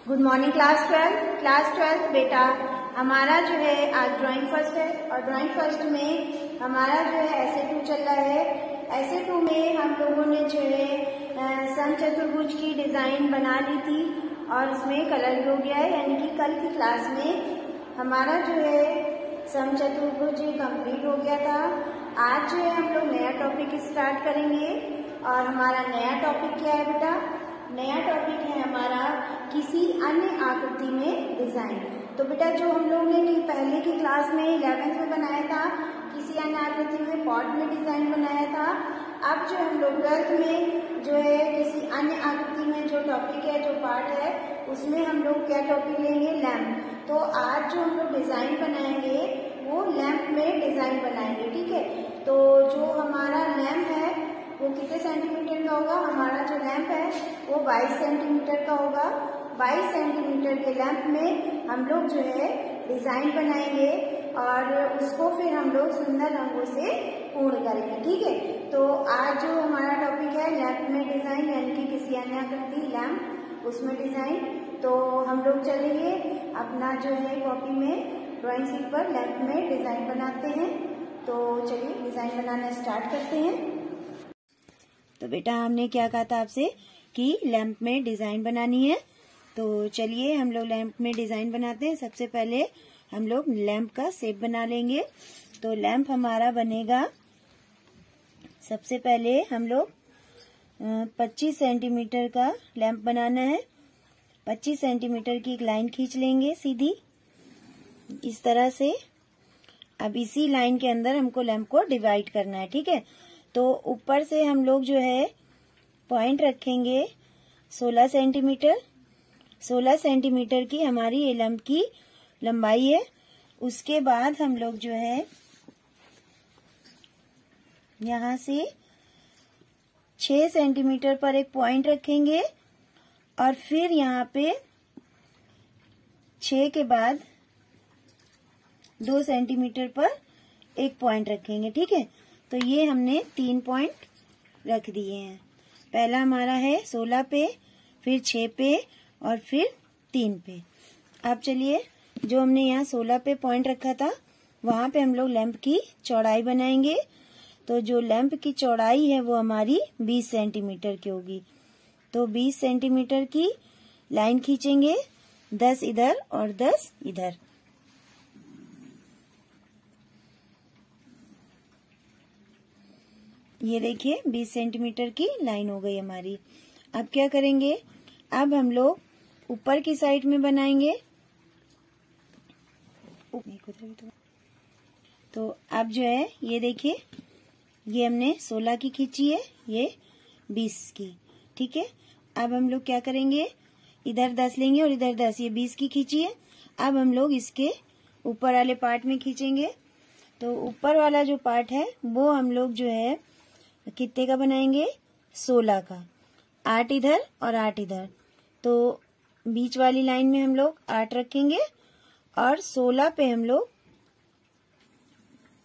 Good morning class twelfth बेटा। हमारा जो है आज ड्राइंग फर्स्ट है और ड्राइंग फर्स्ट में हमारा जो है ऐसे 2 चल रहा है। ऐसे 2 में हम लोगों ने जो है समचतुर्भुज की डिजाइन बना ली थी और उसमें कलर भी हो गया है, यानी कि कल की क्लास में हमारा जो है समचतुर्भुज कंप्लीट हो गया था। आज जो है हम लोग नया टॉपिक स्टार्ट करेंगे और हमारा नया टॉपिक क्या है बेटा? नया टॉपिक है हमारा किसी अन्य आकृति में डिजाइन। तो बेटा जो हम लोग ने पहले की क्लास में 11th में बनाया था, किसी अन्य आकृति में पॉट में डिजाइन बनाया था। अब जो हम लोग 12th में जो है किसी अन्य आकृति में जो टॉपिक है, जो पार्ट है, उसमें हम लोग क्या टॉपिक लेंगे? लैंप। तो आज जो हम लोग डिजाइन बनाएंगे वो लैंप में डिजाइन बनाएंगे, ठीक है। तो जो हमारा लैंप है वो कितने सेंटीमीटर का होगा? हमारा जो लैंप है वो 22 सेंटीमीटर का होगा। 22 सेंटीमीटर के लैंप में हम लोग जो है डिजाइन बनाएंगे और उसको फिर हम लोग सुंदर रंगों से पूर्ण करेंगे, ठीक है। तो आज जो हमारा टॉपिक है लैंप में डिजाइन, यानी कि किसी अन्य आकृति लैंप उसमें डिजाइन। तो हम लोग चलिए अपना जो है कॉपी में ड्राइंग शीट पर लैंप में डिजाइन बनाते हैं। तो चलिए डिजाइन बनाना स्टार्ट करते हैं। तो बेटा हमने क्या कहा था आपसे कि लैंप में डिजाइन बनानी है। तो चलिए हम लोग लैंप में डिजाइन बनाते हैं। सबसे पहले हम लोग लैंप का शेप बना लेंगे। तो लैंप हमारा बनेगा, सबसे पहले हम लोग 25 सेंटीमीटर का लैंप बनाना है। 25 सेंटीमीटर की एक लाइन खींच लेंगे सीधी इस तरह से। अब इसी लाइन के अंदर हमको लैंप को डिवाइड करना है, ठीक है। तो ऊपर से हम लोग जो है पॉइंट रखेंगे 16 सेंटीमीटर। 16 सेंटीमीटर की हमारी ये लैंप की लंबाई है। उसके बाद हम लोग जो है यहाँ से 6 सेंटीमीटर पर एक पॉइंट रखेंगे और फिर यहाँ पे 6 के बाद 2 सेंटीमीटर पर एक पॉइंट रखेंगे, ठीक है। तो ये हमने 3 पॉइंट रख दिए हैं। पहला हमारा है 16 पे, फिर 6 पे और फिर 3 पे। अब चलिए जो हमने यहाँ 16 पे पॉइंट रखा था वहां पे हम लोग लैंप की चौड़ाई बनाएंगे। तो जो लैंप की चौड़ाई है वो हमारी 20 सेंटीमीटर की होगी। तो 20 सेंटीमीटर की लाइन खींचेंगे, 10 इधर और 10 इधर। ये देखिए 20 सेंटीमीटर की लाइन हो गई हमारी। अब क्या करेंगे? अब हम लोग ऊपर की साइड में बनाएंगे। तो अब जो है ये देखिए, ये हमने 16 की खींची है, ये 20 की, ठीक है। अब हम लोग क्या करेंगे? इधर 10 लेंगे और इधर 10, ये 20 की खींची है। अब हम लोग इसके ऊपर वाले पार्ट में खींचेंगे। तो ऊपर वाला जो पार्ट है वो हम लोग जो है कितने का बनाएंगे? 16 का। 8 इधर और 8 इधर। तो बीच वाली लाइन में हम लोग 8 रखेंगे और 16 पे हम लोग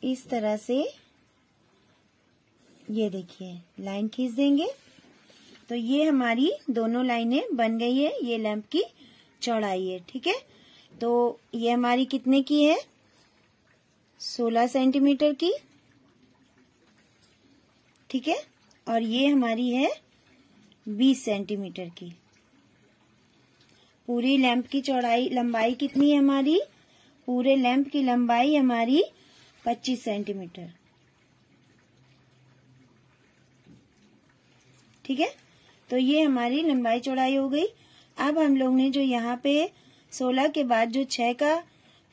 इस तरह से ये देखिए लाइन खींच देंगे। तो ये हमारी दोनों लाइनें बन गई है। ये लैंप की चौड़ाई है, ठीक है। तो ये हमारी कितने की है? 16 सेंटीमीटर की, ठीक है। और ये हमारी है 20 सेंटीमीटर की। पूरी लैंप की चौड़ाई लंबाई कितनी है हमारी? पूरे लैंप की लंबाई हमारी 25 सेंटीमीटर, ठीक है। तो ये हमारी लंबाई चौड़ाई हो गई। अब हम लोग ने जो यहाँ पे 16 के बाद जो 6 का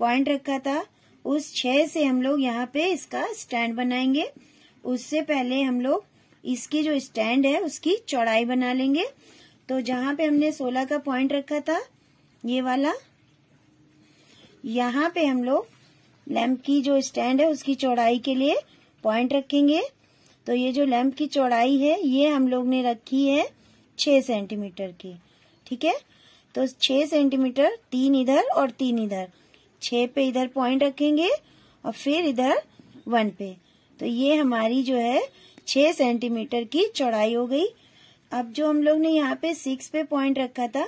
पॉइंट रखा था, उस 6 से हम लोग यहाँ पे इसका स्टैंड बनाएंगे। उससे पहले हम लोग इसकी जो स्टैंड है उसकी चौड़ाई बना लेंगे। तो जहाँ पे हमने 16 का पॉइंट रखा था, ये वाला, यहाँ पे हम लोग लैंप की जो स्टैंड है उसकी चौड़ाई के लिए पॉइंट रखेंगे। तो ये जो लैंप की चौड़ाई है ये हम लोग ने रखी है 6 सेंटीमीटर की, ठीक है। तो 6 सेंटीमीटर, 3 इधर और 3 इधर, 6 पे इधर पॉइंट रखेंगे और फिर इधर 1 पे। तो ये हमारी जो है 6 सेंटीमीटर की चौड़ाई हो गई। अब जो हम लोग ने यहाँ पे 6 पे पॉइंट रखा था,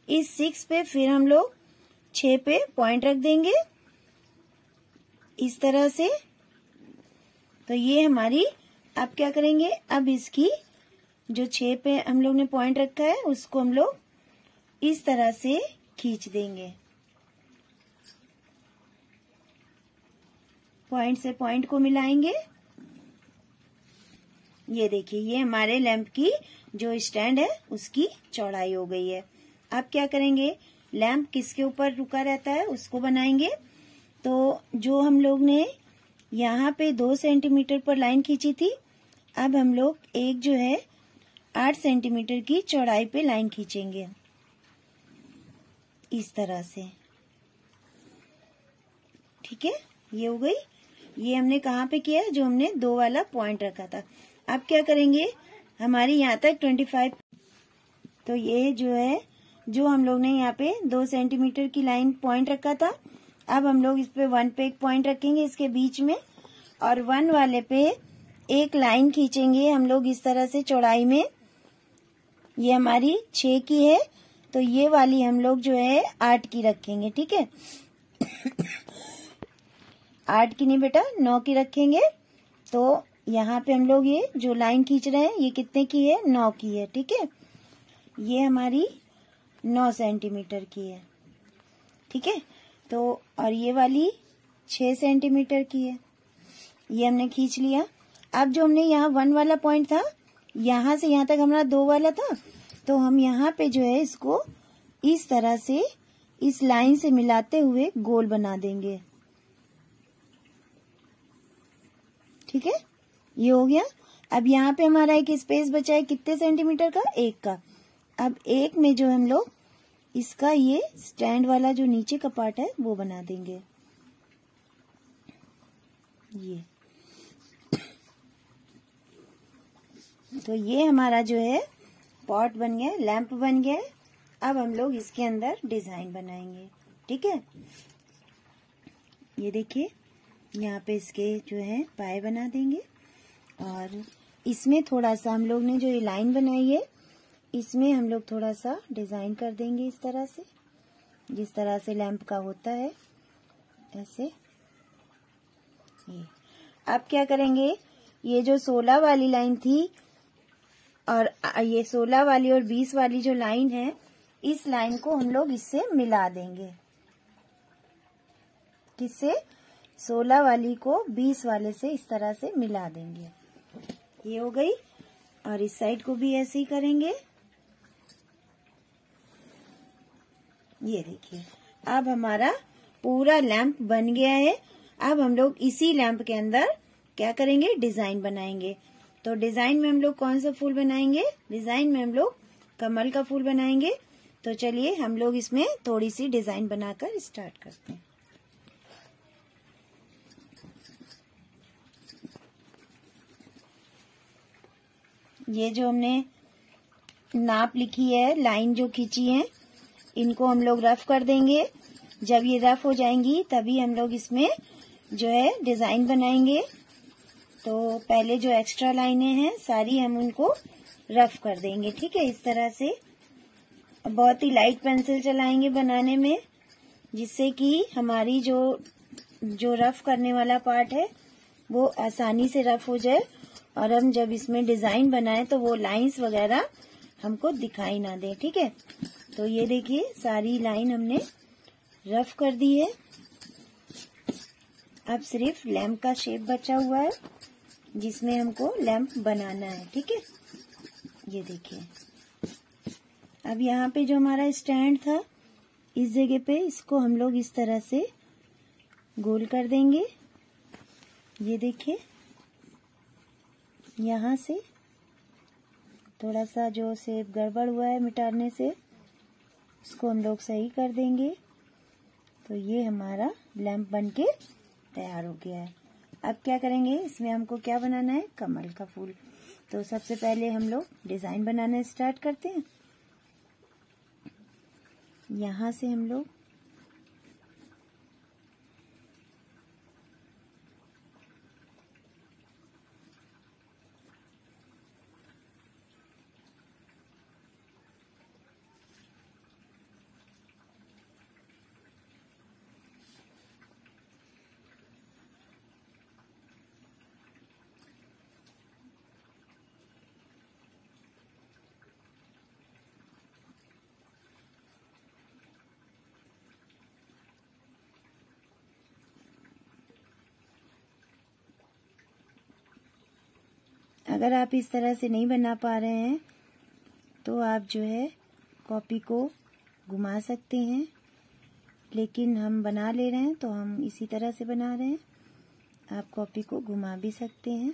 इस 6 पे फिर हम लोग 6 पे पॉइंट रख देंगे इस तरह से। तो ये हमारी, अब क्या करेंगे, अब इसकी जो 6 पे हम लोग ने पॉइंट रखा है उसको हम लोग इस तरह से खींच देंगे। पॉइंट से पॉइंट को मिलाएंगे। ये देखिए, ये हमारे लैंप की जो स्टैंड है उसकी चौड़ाई हो गई है। अब क्या करेंगे, लैंप किसके ऊपर रुका रहता है उसको बनाएंगे। तो जो हम लोग ने यहाँ पे 2 सेंटीमीटर पर लाइन खींची थी, अब हम लोग एक जो है 8 सेंटीमीटर की चौड़ाई पे लाइन खींचेंगे इस तरह से। ठीक है, ये हो गई। ये हमने कहाँ पे किया है, जो हमने 2 वाला पॉइंट रखा था। अब क्या करेंगे, हमारी यहाँ तक 25, तो ये जो है, जो हम लोग ने यहाँ पे 2 सेंटीमीटर की लाइन पॉइंट रखा था, अब हम लोग इस पे 1 पे एक पॉइंट रखेंगे इसके बीच में, और 1 वाले पे एक लाइन खींचेंगे हम लोग इस तरह से चौड़ाई में। ये हमारी 6 की है, तो ये वाली हम लोग जो है 8 की रखेंगे। ठीक है, 8 की नहीं बेटा, 9 की रखेंगे। तो यहाँ पे हम लोग ये जो लाइन खींच रहे हैं ये कितने की है, 9 की है। ठीक है, ये हमारी 9 सेंटीमीटर की है। ठीक है, तो और ये वाली 6 सेंटीमीटर की है। ये हमने खींच लिया। अब जो हमने यहाँ 1 वाला पॉइंट था, यहाँ से यहाँ तक हमारा 2 वाला था, तो हम यहाँ पे जो है इसको इस तरह से इस लाइन से मिलाते हुए गोल बना देंगे। ठीक है, ये हो गया। अब यहाँ पे हमारा एक स्पेस बचा है कितने सेंटीमीटर का, 1 का। अब 1 में जो हम लोग इसका ये स्टैंड वाला जो नीचे का पार्ट है वो बना देंगे। ये तो ये हमारा जो है पॉट बन गया, लैंप बन गया। अब हम लोग इसके अंदर डिजाइन बनाएंगे। ठीक है, ये देखिए, यहाँ पे इसके जो है पाए बना देंगे, और इसमें थोड़ा सा हम लोग ने जो ये लाइन बनाई है इसमें हम लोग थोड़ा सा डिजाइन कर देंगे इस तरह से, जिस तरह से लैंप का होता है ऐसे। ये अब क्या करेंगे, ये जो 16 वाली लाइन थी और ये 16 वाली और 20 वाली जो लाइन है, इस लाइन को हम लोग इससे मिला देंगे। किससे, 16 वाली को 20 वाले से इस तरह से मिला देंगे। ये हो गई, और इस साइड को भी ऐसे ही करेंगे। ये देखिए, अब हमारा पूरा लैंप बन गया है। अब हम लोग इसी लैंप के अंदर क्या करेंगे, डिजाइन बनाएंगे। तो डिजाइन में हम लोग कौन सा फूल बनाएंगे, डिजाइन में हम लोग कमल का फूल बनाएंगे। तो चलिए हम लोग इसमें थोड़ी सी डिजाइन बनाकर स्टार्ट करते हैं। ये जो हमने नाप लिखी है, लाइन जो खींची है, इनको हम लोग रफ कर देंगे। जब ये रफ हो जाएंगी तभी हम लोग इसमें जो है डिजाइन बनाएंगे। तो पहले जो एक्स्ट्रा लाइनें हैं सारी हम उनको रफ कर देंगे। ठीक है, इस तरह से बहुत ही लाइट पेंसिल चलाएंगे बनाने में, जिससे कि हमारी जो रफ करने वाला पार्ट है वो आसानी से रफ हो जाए, और हम जब इसमें डिजाइन बनाए तो वो लाइंस वगैरह हमको दिखाई ना दे। ठीक है, तो ये देखिए सारी लाइन हमने रफ कर दी है। अब सिर्फ लैंप का शेप बचा हुआ है जिसमें हमको लैंप बनाना है। ठीक है, ये देखिए, अब यहाँ पे जो हमारा स्टैंड था, इस जगह पे इसको हम लोग इस तरह से गोल कर देंगे। ये देखिए, यहाँ से थोड़ा सा जो शेप गड़बड़ हुआ है मिटाने से उसको हम लोग सही कर देंगे। तो ये हमारा लैंप बनके तैयार हो गया है। अब क्या करेंगे, इसमें हमको क्या बनाना है, कमल का फूल। तो सबसे पहले हम लोग डिजाइन बनाना स्टार्ट करते हैं। यहाँ से हम लोग अगर आप इस तरह से नहीं बना पा रहे हैं तो आप जो है कॉपी को घुमा सकते हैं, लेकिन हम बना ले रहे हैं तो हम इसी तरह से बना रहे हैं। आप कॉपी को घुमा भी सकते हैं।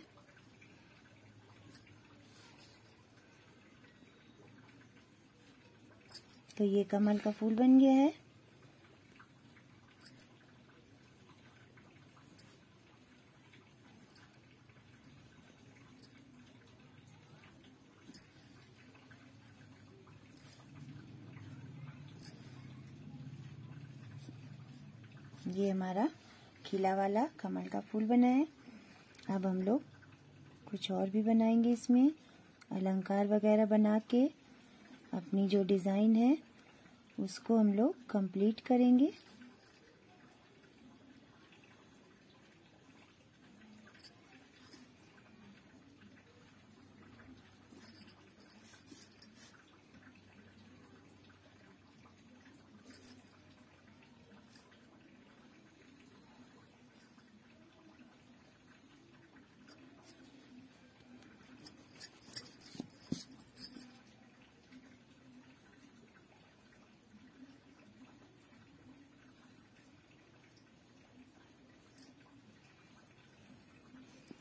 तो ये कमल का फूल बन गया है। ये हमारा खिला वाला कमल का फूल बना है। अब हम लोग कुछ और भी बनाएंगे, इसमें अलंकार वगैरह बना के अपनी जो डिज़ाइन है उसको हम लोग कंप्लीट करेंगे।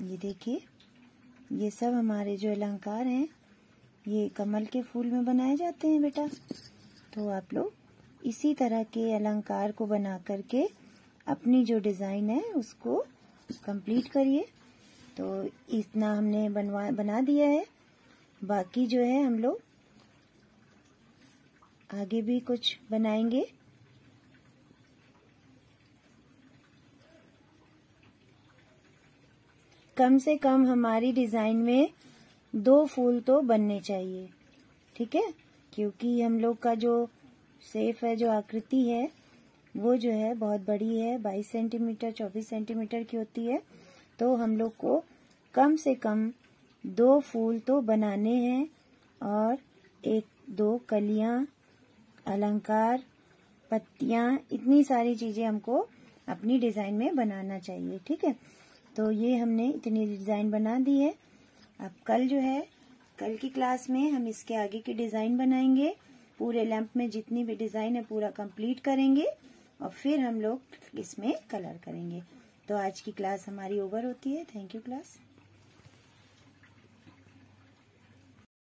ये देखिए, ये सब हमारे जो अलंकार हैं ये कमल के फूल में बनाए जाते हैं बेटा। तो आप लोग इसी तरह के अलंकार को बना करके अपनी जो डिज़ाइन है उसको कंप्लीट करिए। तो इतना हमने बना दिया है। बाकी जो है हम लोग आगे भी कुछ बनाएंगे। कम से कम हमारी डिज़ाइन में 2 फूल तो बनने चाहिए, ठीक है, क्योंकि हम लोग का जो शेप है, जो आकृति है वो जो है बहुत बड़ी है, 22 सेंटीमीटर 24 सेंटीमीटर की होती है। तो हम लोग को कम से कम 2 फूल तो बनाने हैं और 1-2 कलियां, अलंकार, पत्तियां, इतनी सारी चीजें हमको अपनी डिज़ाइन में बनाना चाहिए, ठीक है। तो ये हमने इतनी डिज़ाइन बना दी है। अब कल जो है, कल की क्लास में हम इसके आगे की डिज़ाइन बनाएंगे। पूरे लैंप में जितनी भी डिज़ाइन है पूरा कंप्लीट करेंगे और फिर हम लोग इसमें कलर करेंगे। तो आज की क्लास हमारी ओवर होती है। Thank you class.